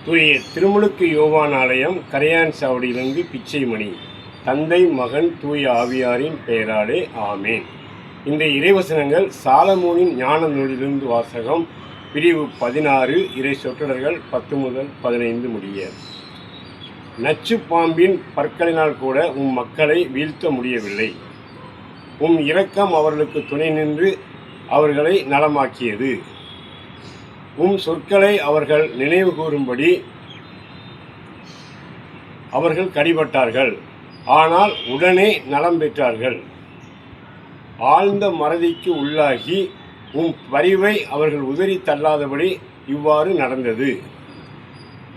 தூய திருமுழுக்கு யோவான் ஆலயம், கரையான் சாவடியிலிருந்து பிச்சைமணி. தந்தை, மகன், தூய ஆவியாரின் பெயராலே ஆமேன். இந்த இறைவசனங்கள் சாலமோனின் ஞான நூலிலிருந்து வாசகம். பிரிவு 16, இறை சொற்றொடர்கள் 10 முதல் 15 முடிய. நச்சு பாம்பின் பற்களினால் கூட உம் மக்களை வீழ்த்த முடியவில்லை. உம் இரக்கம் அவர்களுக்கு துணை நின்று அவர்களை நலமாக்கியது. உம் சொற்களை அவர்கள் நினைவு கூறும்படி அவர்கள் கடிபட்டார்கள், ஆனால் உடனே நலம் பெற்றார்கள். ஆழ்ந்த மறதிக்கு உள்ளாகி உம் பரிவை அவர்கள் உதறி தள்ளாதபடி இவ்வாறு நடந்தது.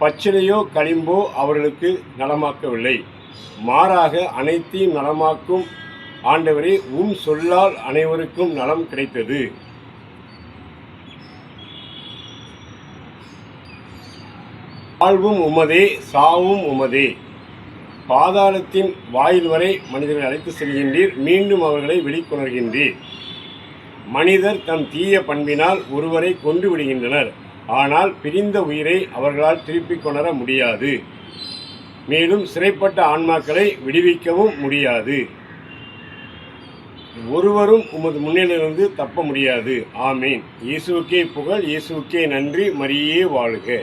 பச்சிலையோ களிம்போ அவர்களுக்கு நலமாக்கவில்லை, மாறாக அனைத்தையும் நலமாக்கும் ஆண்டவரே, உம் சொல்லால் அனைவருக்கும் நலம் கிடைத்தது. வாழ்வும் உமதே, சாவும் உமதே. பாதாளத்தின் வாயில் வரை மனிதர்களை அழைத்து செல்கின்றீர், மீண்டும் அவர்களை வெளிக்கொணர்கின்றீர். மனிதர் தம் தீய பண்பினால் ஒருவரை கொன்று விடுகின்றனர், ஆனால் பிரிந்த உயிரை அவர்களால் திருப்பிக் கொணர முடியாது. மேலும் சிறைப்பட்ட ஆன்மாக்களை விடுவிக்கவும் முடியாது. ஒருவரும் உமது முன்னிலிருந்து தப்ப முடியாது. ஆமேன். இயேசுவுக்கே புகழ், இயேசுவுக்கே நன்றி. மரியே வாழ்க.